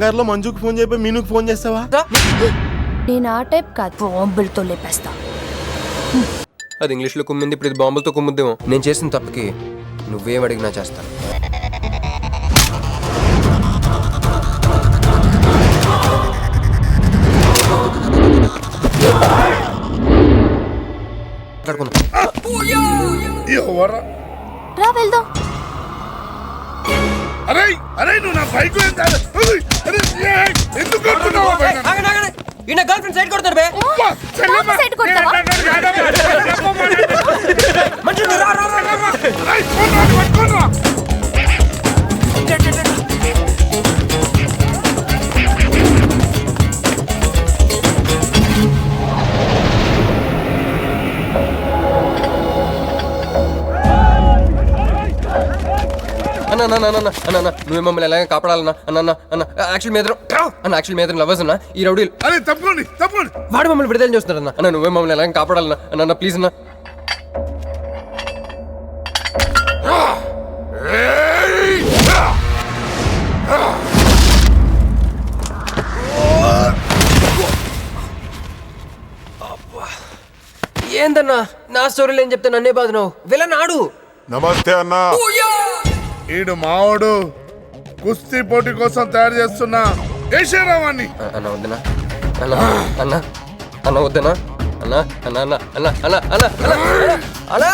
కంగారులో మంజుకు phone చేయబోయి మీనుకు phone చేస్తావా? నేను ఆ టైప్ కాదు, బాంబులతో లేపేస్తా. అది ఇంగ్లీష్లో కుమ్మింది, ఇప్పుడు ఇది బాంబులతో కుమ్ముద్దేమో. నేను చేసిన తప్పుకి నువ్వేం అడిగినా చేస్తాను. రా వెళ్దాం. అరే అరే నువ్వు నా బైక్ ఎందుకు గర్ల్ ఫ్రెండ్ సైడ్ కొడతారు బే. సైడ్ కొడతావా? అన్న నువ్వే మమ్మల్ని ఎలాగ కాపాడాలన్నా అన్న అన్న యాక్చువల్ మీద లవర్స్ అన్న ఈ రౌడీలు. అరే తప్పండి వాడు మమ్మల్ని విడుదల చేస్తున్నారు అన్న నువ్వే మమ్మల్ని ఎలాగ కాపాడాలన్నా అన్న ప్లీజ్ అన్న. ఏందన్నా నా స్టోరీలో ఏం చెప్తే నన్నే బాధ వెళ్ళనాడు. నమస్తే అన్నా. ఈడు మావాడు కుస్తీ పోటీ కోసం తయారు చేస్తున్నా ఏషారావాన్ని. అన్న వద్దనా అన్న అన్న అన్న వద్దనా అన్న అన్న అన్న అన్న అన్న అన్న అన్న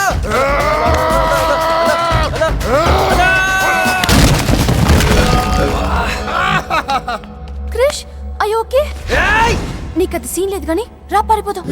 క్రిష్ అయ్యో ఓకే, నీకు అది సీన్ లేదు కానీ రా పారిపోదాం.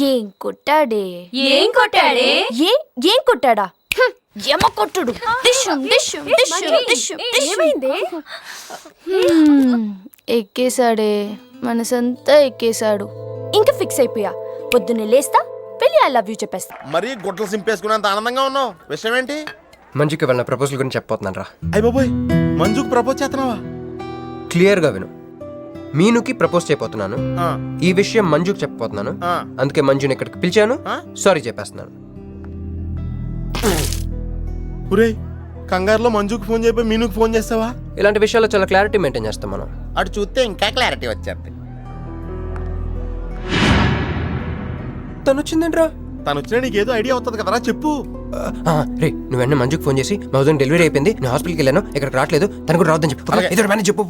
ఏం కొట్టాడే? ఏం కొట్టాడా? యమ కొట్టుడు. ఎక్కేశాడే, మనసంతా ఎక్కేశాడు. ఇంకా ఫిక్స్ అయిపోయా, పొద్దున్నే లేస్తా, పెళ్లి ఐ లవ్ యూ చెప్పేస్తా. మరీ గుట్టలు సింపేసుకున్నంత ఆనందంగా ఉన్నావు, విషయం ఏంటి? మంజుకి వాళ్ళ ప్రపోజల్ గురించి చెప్పబోతున్నాను రా. అయ్య బాబోయ్, మంజుకు ప్రపోజ్ చేస్తున్నావా? క్లియర్గా విను. మీనుకి ప్రపోజ్ చేయబోతున్నాను. ఈ విషయం మంజుకి చెప్పబోతున్నాను. అందుకే మంజుని ఇక్కడికి పిలిచాను. సారీ చెప్పేస్తున్నాను. కంగారులో మంజుకు ఫోన్ చేయబోయి మీనుకు ఫోన్ చేస్తావా? ఇలాంటి విషయాల్లో చాలా క్లారిటీ మెయింటైన్ చేస్తాం మనం. అటు చూస్తే ఇంకా క్లారిటీ వచ్చేది. తను వచ్చిందేంట్రా? తను వచ్చినా నీకేదో ఐడియా అవుతుంది కదరా, చెప్పు. రే నువ్వు వెంటనే మంజుకి ఫోన్ చేసి మా హౌస్ డెలివరీ అయిపోయింది, నేను హాస్పిటల్కి వెళ్ళాను, ఇక్కడికి రావట్లేదు, తను కూడా రావద్దని చెప్పు. చెప్పు.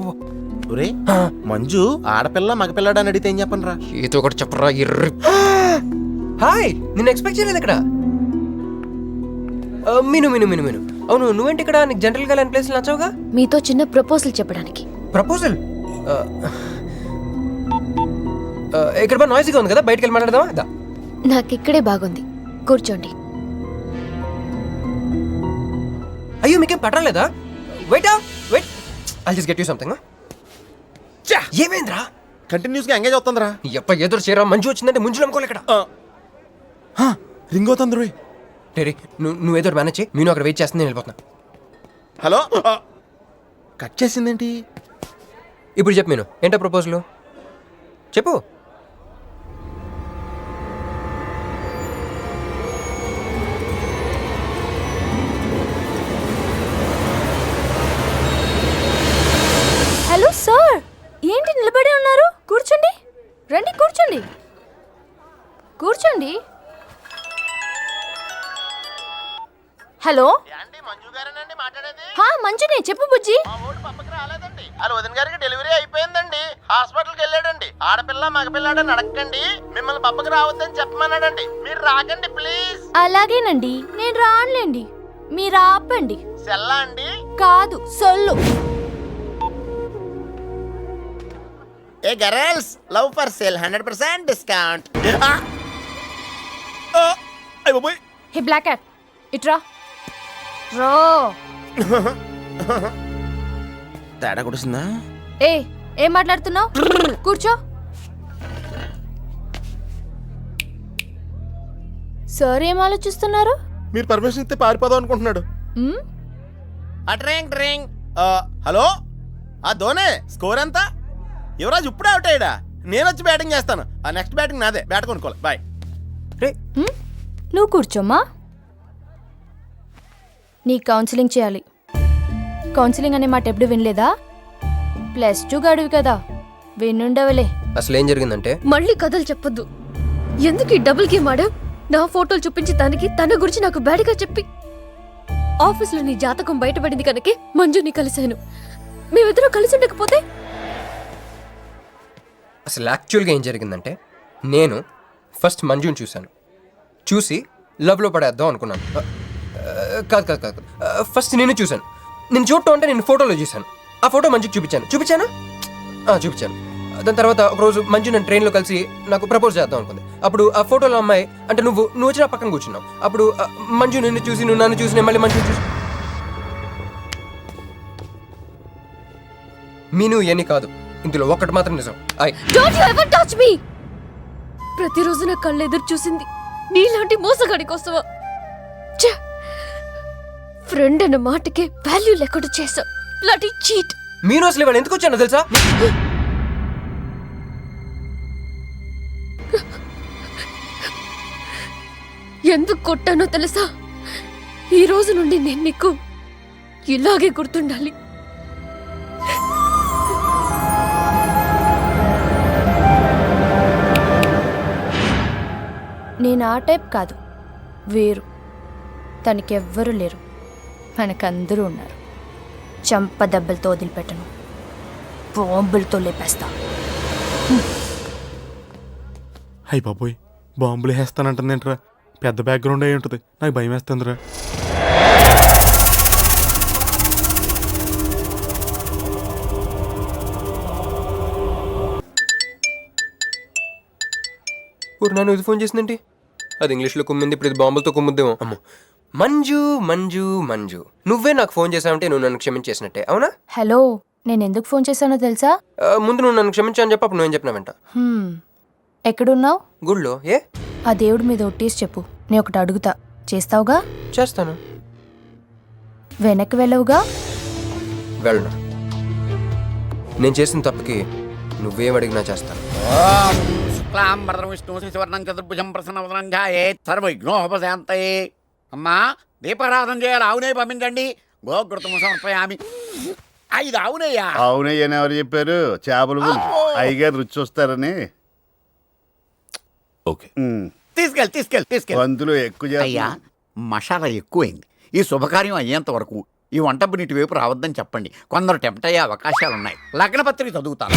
మంజు ఆడపిల్ల మగపిల్లడా అని అడిగితే ఏం చెప్పను రా? ఏదో ఒకటి చెప్పరా. హాయ్, నేను ఎక్స్పెక్ట్ చేయలేదు ఇక్కడ. మీను అవును, నువ్వేంటి ఇక్కడ? నీకు జనరల్ గా లేని ప్లేస్ నచ్చవుగా? మీతో చిన్న ప్రపోజల్ చెప్పడానికి. ప్రపోజల్? ఇక్కడ బాగా నాయిసీగా ఉంది కదా, బయటకు వెళ్ళి మాట్లాడదామా? నాకు ఇక్కడే బాగుంది, కూర్చోండి. అయ్యో మీకేం పట్టలేదా? Wait I just get you something. ఏమైందిరా? కంటిన్యూస్ గా ఎంగేజ్ అవుతుందిరా. ఎప్ప ఎదురు చేరా మంజు వచ్చిందంటే ముంజు నమ్ముకోలే ఇక్కడ. రింగ్ అవుతుంది రోయ్. టేరీ నువ్వు ఏదో మేనేజ్ చేయి, నేను అక్కడ వెయిట్ చేస్తుంది, నేను వెళ్ళిపోతున్నా. హలో, కట్ చేసిందేంటి? ఇప్పుడు చెప్పు నేను ఏంటో ప్రపోజల్ చెప్పు. హలో సార్, ఏంటి నిలబడి ఉన్నారు? కూర్చోండి, రండి కూర్చోండి. కూర్చోండి. హలో, మంజునే చెప్పు బుజ్జి. వాళ్ళ వదిన గారికి డెలివరీ అయిపోయిందండి, హాస్పిటల్కి వెళ్ళాడండి. ఆడపిల్ల మగపిల్లాడని అడగండి, మిమ్మల్ని పప్పకి రావద్దని చెప్పమన్నాడండి. మీరు రాకండి ప్లీజ్. అలాగేనండి, నేను రానులేండి, మీరు ఆపండి. సెల్లా అండి? కాదు, సొల్లు. ఏ girls, love for sale 100% discount. Hey black cat, ఇట్రా రో. తేడా కొడుతుందా? ఏం మాట్లాడుతున్నావు? కూర్చో. సార్ ఏం ఆలోచిస్తున్నారు? మీరు పర్మిషన్ ఇస్తే పారిపోదాం అనుకుంటున్నాడు. Drink drink. హలో, ఆ ధోనే స్కోర్ ఎంత? యువరాజ్ ఇప్పుడే అవుట్ అయ్యాడా? నేను వచ్చి బ్యాటింగ్ చేస్తాను. ఆ నెక్స్ట్ బ్యాటింగ్ నాదే. బ్యాట్ కొనుక్కోవాలి. బాయ్. నువ్వు కూర్చోమ్మా. నీ కౌన్సిలింగ్ చేయాలి. కౌన్సిలింగ్ అనే మాట ఎప్పుడు వినలేదా? +2 గడివి కదా, వినుండవలే. అసలు ఏం జరిగిందంటే, మళ్ళీ కథలు చెప్పొద్దు. ఎందుకు ఈ డబుల్ గేమ్ ఆడావు? నా ఫోటోలు చూపించి తన గురించి నాకు బ్యాడ్గా చెప్పి ఆఫీస్లో నీ జాతకం బయటపడింది కనుకే మంజుని కలిశాను. మేమిద్దరూ కలిసి ఉండకపోతే. అసలు యాక్చువల్గా ఏం జరిగిందంటే, నేను ఫస్ట్ మంజుని చూసి లవ్లో పడేద్దాం అనుకున్నాను. కాదు ఫస్ట్ నేను చూశాను. నేను చూడటం అంటే నేను ఫోటోలో చూశాను. ఆ ఫోటో మంజుకి చూపించాను. దాని తర్వాత ఒకరోజు మంజు నేను ట్రైన్లో కలిసి నాకు ప్రపోజ్ చేద్దాం అనుకుంది. అప్పుడు ఆ ఫోటోలో అమ్మాయి అంటే నువ్వు వచ్చి నా పక్కన కూర్చున్నావు. అప్పుడు మంజు నిన్ను చూసి, నువ్వు నన్ను చూసి, నేను మళ్ళీ మంజుని చూసి. మీను ఇవన్నీ కాదు, ఇందులో ఒక్కటి మాత్రం నిజం. Don't you ever touch me! ప్రతిరోజు నా కళ్ళు ఎదురు చూసింది నీలాంటి మోసగాడి కోసమా? ఫ్రెండ్ అన్న మాటకే వాల్యూ లేకుండా చేసా. Bloody cheat. మీను అసలు ఇవాళ ఎందుకు వచ్చానో తెలుసా? ఎందుకు కొట్టానో తెలుసా? ఈ రోజు నుండి నేను నీకు ఇలాగే గుర్తుండాలి. నేను ఆ టైప్ కాదు, వేరు. తనకెవ్వరూ లేరు, మనకందరూ ఉన్నారు. చంప దెబ్బలతో వదిలిపెట్టను, బాంబులతో లేపేస్తా. హై బాబోయ్, బాంబులు వేస్తానంటుందేంట్రా? పెద్ద బ్యాక్గ్రౌండ్ అయి ఉంటుంది, నాకు భయం వేస్తుందిరా. నన్ను ఇది ఫోన్ చేసిందేంటి? అది ఇంగ్లీష్లో కుమ్మింది, ఇప్పుడు ఇది బాంబులతో కుమ్ముద్దేమో. అమ్మో. మంజు నువ్వే నాకు ఫోన్ చేసావంటే నువ్వు నన్ను క్షమించేసినట్టే, అవునా? హలో, నేను ఎందుకు ఫోన్ చేశానో తెలుసా? ముందు నువ్వు నన్ను క్షమించాను చెప్పు, అప్పుడు నువ్వేం చెప్పినావంట. ఎక్కడున్నావు? గుళ్ళో. ఏ? ఆ దేవుడి మీద ఒట్టేసి చెప్పు, నేను ఒకటి అడుగుతా, చేస్తావుగా? చేస్తాను. వెనక్కి వెళ్ళవుగా? వెళ్ళను. నేను చేసిన తప్పుకి నువ్వేం అడిగినా చేస్తాను. విష్ణు శివర్ణం చతుర్భుజం ప్రసన్నవదనం ధ్యాయేత్ సర్వవిఘ్నోపశాంతయే. అమ్మా, దీపారాధన చేయాలి, ఆవునే పంపించండి. గోఘృతము సమర్పయామి. 5 ఆవునయ్యా. అవునయ్యని ఎవరు చెప్పారు? చేపలు అయ్యగారు రుచి చూస్తారని. ఓకే, తీసుకెళ్ళి అందులో ఎక్కువ అయ్యా. మసాలా ఎక్కువైంది. ఈ శుభకార్యం అయ్యేంత వరకు ఈ వంటపు నీటి వైపు రావద్దని చెప్పండి. కొందరు టెంప్ట్ అయ్యే అవకాశాలున్నాయి. లగ్నపత్రిక చదువుతాను.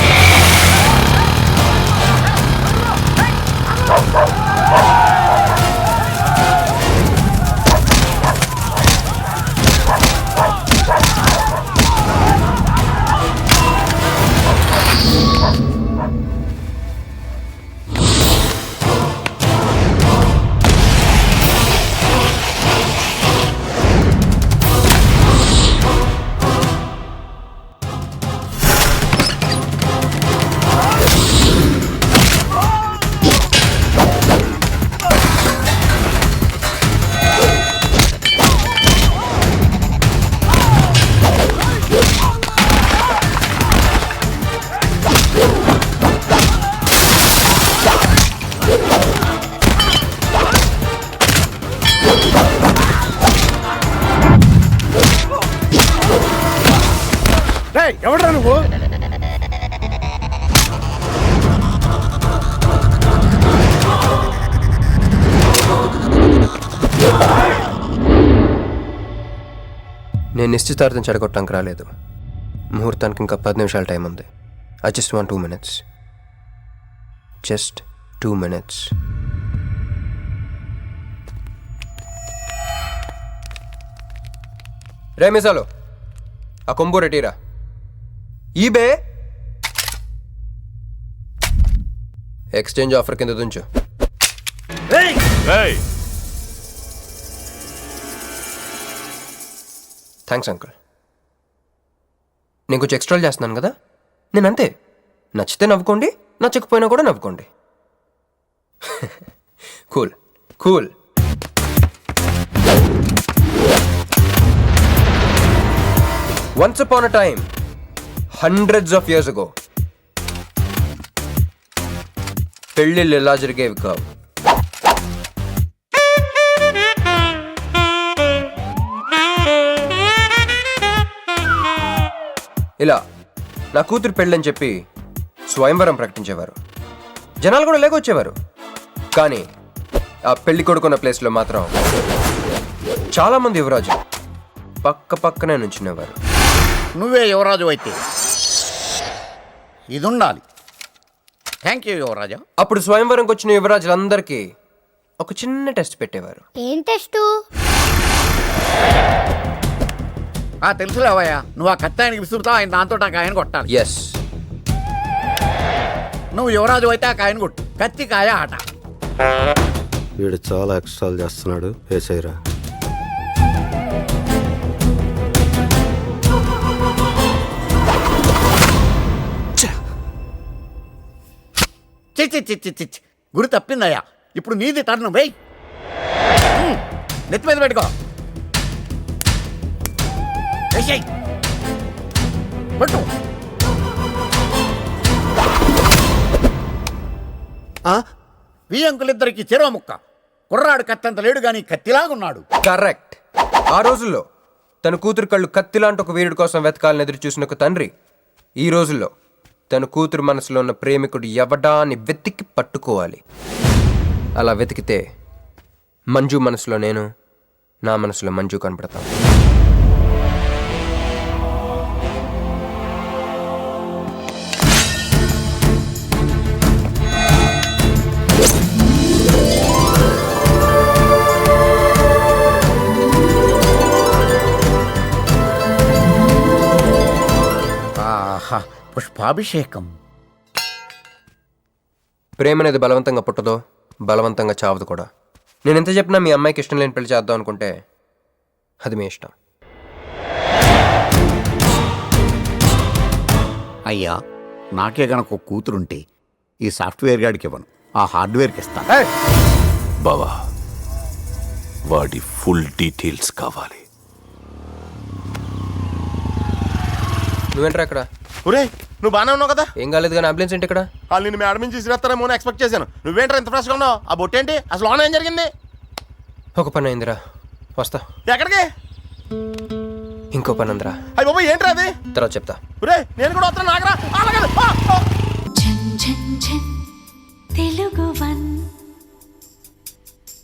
నేను నిశ్చితార్థం చెడగొట్టడానికి రాలేదు. ముహూర్తానికి ఇంకా 10 నిమిషాల టైం ఉంది. I just want 2 minutes. Just 2 minutes. రే మిసాలో ఆ కొంబు రెటీరా. ఈబే ఎక్స్చేంజ్ ఆఫర్ కింద దుంచు. Thanks uncle. నేను కొంచెం ఎక్స్ట్రాలు చేస్తున్నాను కదా, నేను అంతే. నచ్చితే నవ్వుకోండి, నచ్చకపోయినా కూడా నవ్వుకోండి. Cool cool. Once upon a time, hundreds of years ago, పెళ్ళిళ్ళు ఎలా జరిగేవి కావు. ఇలా నా కూతురు పెళ్ళని చెప్పి స్వయంవరం ప్రకటించేవారు. జనాలు కూడా లేకొచ్చేవారు. కానీ ఆ పెళ్లి కొడుకున్న ప్లేస్లో మాత్రం చాలామంది యువరాజు పక్క పక్కనే నుంచునేవారు. నువ్వే యువరాజు అయితే ఇది ఉండాలి. థ్యాంక్ యూ యువరాజా. అప్పుడు స్వయంవరంకి వచ్చిన యువరాజులందరికీ ఒక చిన్న టెస్ట్ పెట్టేవారు. ఏం టెస్టు? తెలుసులేవయ్యా, నువ్వు ఆ కత్తి ఆయనకి విసురుతావు, ఆయన దాంతో ఆ కాయను కొట్టాలి. ఎస్. నువ్వు యువరాజు అయితే ఆ కాయను కొట్టు. కత్తి కాయ ఆట. వీడు చాలా ఎక్స్ట్రాలు చేస్తున్నాడు. వేసేయరా. చిచ్చి గురి తప్పిందయ్యా. ఇప్పుడు నీది టర్న్. వెయ్యి, నెత్తి మీద పెట్టుకో. వేసేయ్, పట్టు. వీ అంకులిద్దరికి చెరవ ముక్క. కుర్రాడు కత్తంత లేడు గాని కత్తిలాగున్నాడు. కరెక్ట్. ఆ రోజుల్లో తన కూతురు కళ్ళు కత్తిలాంటి ఒక వీరుడి కోసం వెతకాలని ఎదురు చూసిన ఒక తండ్రి ఈ రోజుల్లో తన కూతురు మనసులో ఉన్న ప్రేమికుడు ఎవడా అని వెతికి పట్టుకోవాలి. అలా వెతికితే మంజు మనసులో నేను, నా మనసులో మంజు కనపడతాను. పుష్పాభిషేకం. ప్రేమ అనేది బలవంతంగా పుట్టదో, బలవంతంగా చావదు కూడా. నేను ఎంత చెప్పినా మీ అమ్మాయికి ఇష్టం లేని పెళ్లి చేద్దాం అనుకుంటే అది మీ ఇష్టం. అయ్యా, నాకే గనక ఒక కూతురుంటే ఈ సాఫ్ట్వేర్ గాడికి ఇవ్వను, ఆ హార్డ్వేర్కి ఇస్తాను. బావా, వాడి ఫుల్ డీటెయిల్స్ కావాలి. నువ్వేంట్రా ఇక్కడ? ఒరే, నువ్వు బాగానే ఉన్నావు కదా? ఏం కాలేదు కానీ అంబులెన్స్ ఏంటి ఇక్కడ? వాళ్ళు నిన్ను మేడం నుంచి తీసుకురాస్తారేమో అని ఎక్స్పెక్ట్ చేశాను. నువ్వేంట్రా ఇంత ఫ్రెష్గా ఉన్నావు? ఆ బొట్టేంటి? అసలు లోన ఏం జరిగింది? ఒక పని అయిందిరా, వస్తా. ఎక్కడికి? ఇంకో పని ఉందిరా. అయ్యి బాబు, ఏంట్రా అది? తర్వాత చెప్తా. ఒరే, నేను కూడా వస్తాను. నాగరా తెలుగు